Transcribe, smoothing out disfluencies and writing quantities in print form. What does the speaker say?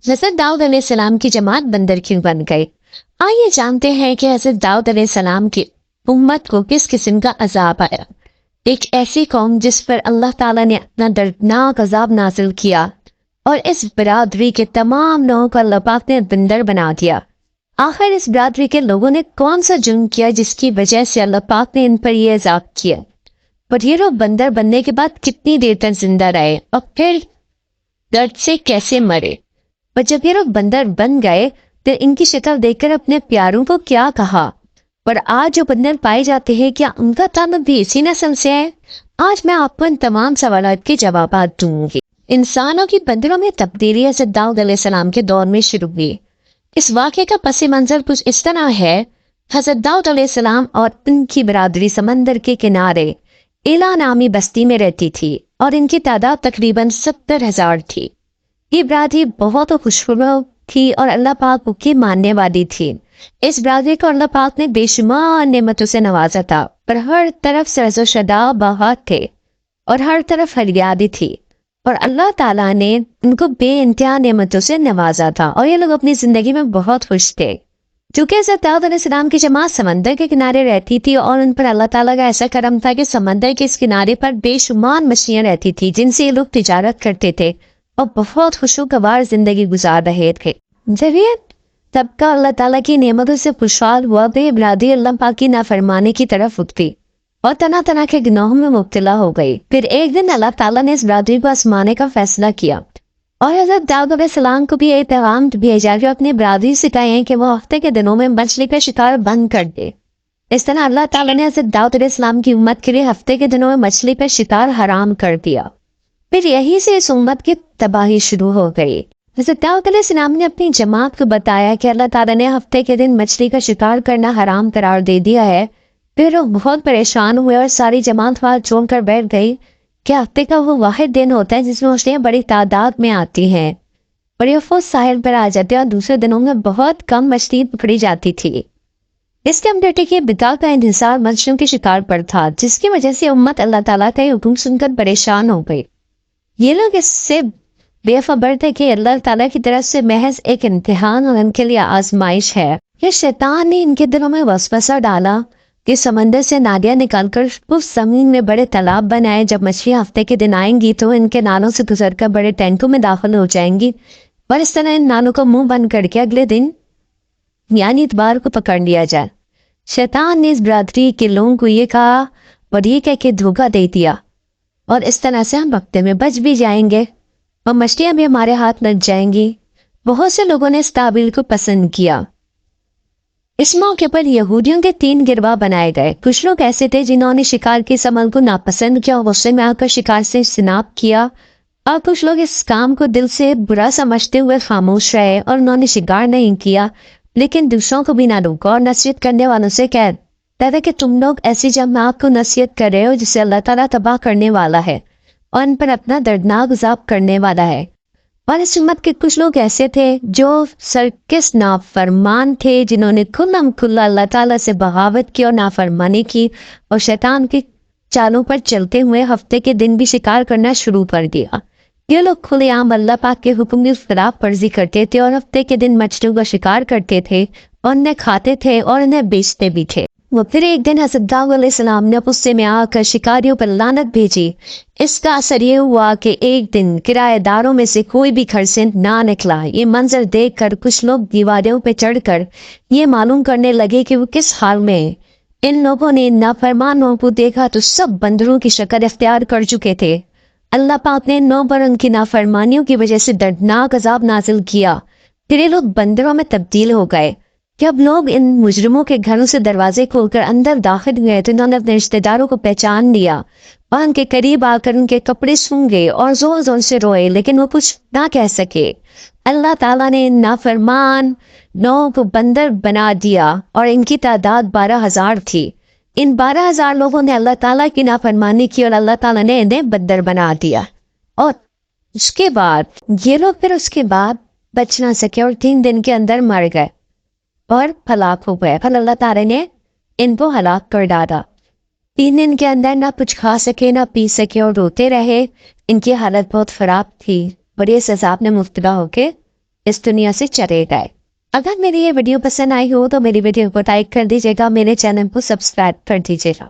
حضرت داؤد علیہ السلام کی جماعت بندر کیوں بن گئی؟ آئیے جانتے ہیں کہ حضرت داؤد علیہ السلام کی امت کو کس قسم کا عذاب آیا۔ ایک ایسی قوم جس پر اللہ تعالیٰ نے اپنا دردناک عذاب نازل کیا، اور اس برادری کے تمام لوگوں کو اللہ پاک نے بندر بنا دیا۔ آخر اس برادری کے لوگوں نے کون سا جرم کیا جس کی وجہ سے اللہ پاک نے ان پر یہ عذاب کیا؟ اور یہ لوگ بندر بننے کے بعد کتنی دیر تک زندہ رہے اور پھر درد سے کیسے مرے؟ اور جب یہ لوگ بندر بن گئے تو ان کی شکل دیکھ کر اپنے پیاروں کو کیا کہا؟ اور آج جو بندر پائے جاتے ہیں کیا ان کا تعلق بھی اسی نسل سے ہے؟ آج میں آپ کو ان تمام سوالات کے جوابات دوں گی۔ انسانوں کی بندروں میں تبدیلی حضرت داؤد علیہ السلام کے دور میں شروع ہوئی۔ اس واقعے کا پس منظر کچھ اس طرح ہے۔ حضرت داؤد علیہ السلام اور ان کی برادری سمندر کے کنارے ایلا نامی بستی میں رہتی تھی اور ان کی تعداد تقریباً 70,000 تھی۔ یہ برادری بہت خوشخبر تھی اور اللہ پاک کی ماننے والی تھی۔ اس برادری کو اللہ پاک نے بے شمار نعمتوں سے نوازا تھا، پر ہر طرف سرز و شاداب باغات تھے اور ہر طرف ہریالی تھی، اور اللہ تعالیٰ نے ان کو بے انتہا نعمتوں سے نوازا تھا اور یہ لوگ اپنی زندگی میں بہت خوش تھے۔ چونکہ حضرت داؤد علیہ السلام کی جماعت سمندر کے کنارے رہتی تھی اور ان پر اللہ تعالیٰ کا ایسا کرم تھا کہ سمندر کے اس کنارے پر بے شمار مچھلیاں رہتی تھی جن سے یہ لوگ تجارت کرتے تھے اور بہت خوشگوار زندگی گزار رہے تھے۔ جب یہ طبقہ اللہ تعالیٰ کی نعمتوں سے خوشحال ہوا تو یہ برادری اللہ پاک کی نافرمانی کی طرف اٹھی اور طرح طرح کے گناہوں میں مبتلا ہو گئی۔ پھر ایک دن اللہ تعالیٰ نے اس برادری کو آزمانے کا فیصلہ کیا اور حضرت داؤد علیہ السلام کو بھی یہ پیغام بھیجا کہ اپنی برادری سے کہیں کہ وہ ہفتے کے دنوں میں مچھلی کا شکار بند کر دے۔ اس طرح اللہ تعالیٰ نے حضرت داؤد علیہ السلام کی امت کے لیے ہفتے کے دنوں میں مچھلی کا شکار حرام کر دیا۔ پھر یہی سے اس امت کی تباہی شروع ہو گئی۔ حضرت داؤد علیہ السلام نے اپنی جماعت کو بتایا کہ اللہ تعالیٰ نے ہفتے کے دن مچھلی کا شکار کرنا حرام قرار دے دیا ہے۔ پھر وہ بہت پریشان ہوئے اور ساری جماعت وہاں چھوڑ کر بیٹھ گئی کہ ہفتے کا وہ واحد دن ہوتا ہے جس میں مچھلیاں بڑی تعداد میں آتی ہیں اور یہ فوج ساحل پر آ جاتے ہیں، اور دوسرے دنوں میں بہت کم مچھلی پکڑی جاتی تھی۔ اس کے ڈیٹے کی بدعت کا انحصار مچھلیوں کے شکار پر تھا، جس کی وجہ سے امت اللہ تعالیٰ کا یہ حکم سن کر پریشان ہو گئی۔ یہ لوگ اس سے بے خبر تھے کہ اللہ تعالیٰ کی طرف سے محض ایک امتحان اور ان کے لیے آزمائش ہے۔ یہ شیطان نے ان کے دلوں میں وسوسہ ڈالا کہ سمندر سے نالیاں نکال کر اس زمین میں بڑے تالاب بنائے۔ جب مچھلیاں ہفتے کے دن آئیں گی تو ان کے نالوں سے گزر کر بڑے ٹینکوں میں داخل ہو جائیں گی، اور اس طرح ان نالوں کو منہ بند کر کے اگلے دن یعنی اتوار کو پکڑ لیا جائے۔ شیطان نے اس برادری کے لوگوں کو یہ کہا اور یہ کہہ کے دھوکہ دے دیا، اور اس طرح سے ہم ہفتے میں بچ بھی جائیں گے اور مچھلیاں بھی ہمارے ہاتھ لگ جائیں گی۔ بہت سے لوگوں نے اس تعبیر کو پسند کیا۔ اس موقع پر یہودیوں کے 3 گروہ بنائے گئے۔ کچھ لوگ ایسے تھے جنہوں نے شکار کے اس عمل کو ناپسند کیا اور غصے میں آ کر شکار سے اجتناب کیا، اور کچھ لوگ اس کام کو دل سے برا سمجھتے ہوئے خاموش رہے اور انہوں نے شکار نہیں کیا، لیکن دوسروں کو بھی نہ روکا اور نصیحت کرنے والوں سے کہتے کہ تم لوگ ایسی جماعت کو نصیحت کر رہے ہو جسے اللہ تعالیٰ تباہ کرنے والا ہے اور ان پر اپنا دردناک عذاب کرنے والا ہے۔ اور اس امت کے کچھ لوگ ایسے تھے جو سرکش نافرمان تھے، جنہوں نے کھلم کھلا اللہ تعالیٰ سے بغاوت کی اور نافرمانی کی اور شیطان کی چالوں پر چلتے ہوئے ہفتے کے دن بھی شکار کرنا شروع کر دیا۔ یہ لوگ کھلے عام اللہ پاک کے حکم کی خلاف ورزی کرتے تھے اور ہفتے کے دن مچھلیوں کا شکار کرتے تھے اور انہیں کھاتے تھے اور انہیں بیچتے بھی تھے۔ وہ پھر ایک دن حضرت داؤد علیہ السلام نے غصے میں آ کر شکاریوں پر لعنت بھیجی۔ اس کا اثر یہ ہوا کہ ایک دن کرایہ داروں میں سے کوئی بھی گھر سے نہ نکلا۔ یہ منظر دیکھ کر کچھ لوگ دیواروں پہ چڑھ کر یہ معلوم کرنے لگے کہ وہ کس حال میں ہیں۔ ان لوگوں نے نافرمانوں کو دیکھا تو سب بندروں کی شکل اختیار کر چکے تھے۔ اللہ پاک نے ان لوگوں پر ان کی نافرمانیوں کی وجہ سے دردناک عذاب نازل کیا۔ پھر یہ لوگ بندروں میں تبدیل ہو گئے۔ جب لوگ ان مجرموں کے گھروں سے دروازے کھول کر اندر داخل ہوئے تو انہوں نے اپنے رشتہ داروں کو پہچان لیا اور ان کے قریب آ کر ان کے کپڑے سونگھے اور زور زور سے روئے، لیکن وہ کچھ نہ کہہ سکے۔ اللہ تعالیٰ نے ان نافرمان لوگوں کو بندر بنا دیا اور ان کی تعداد 12,000 تھی۔ ان 12,000 لوگوں نے اللہ تعالیٰ کی نافرمانی کی اور اللہ تعالیٰ نے انہیں بندر بنا دیا، اور اس کے بعد یہ لوگ پھر اس کے بعد بچ نہ سکے اور 3 دن کے اندر مر گئے اور ہلاک ہو گئے۔ پھر اللہ تعالیٰ نے ان کو ہلاک کر ڈالا۔ 3 دن کے اندر نہ کچھ کھا سکے نہ پی سکے اور روتے رہے۔ ان کی حالت بہت خراب تھی، بڑے عذاب میں مبتلا ہو کے اس دنیا سے چلے گئے۔ اگر میری یہ ویڈیو پسند آئی ہو تو میری ویڈیو کو لائک کر دیجیے گا، میرے چینل کو سبسکرائب کر دیجیے گا۔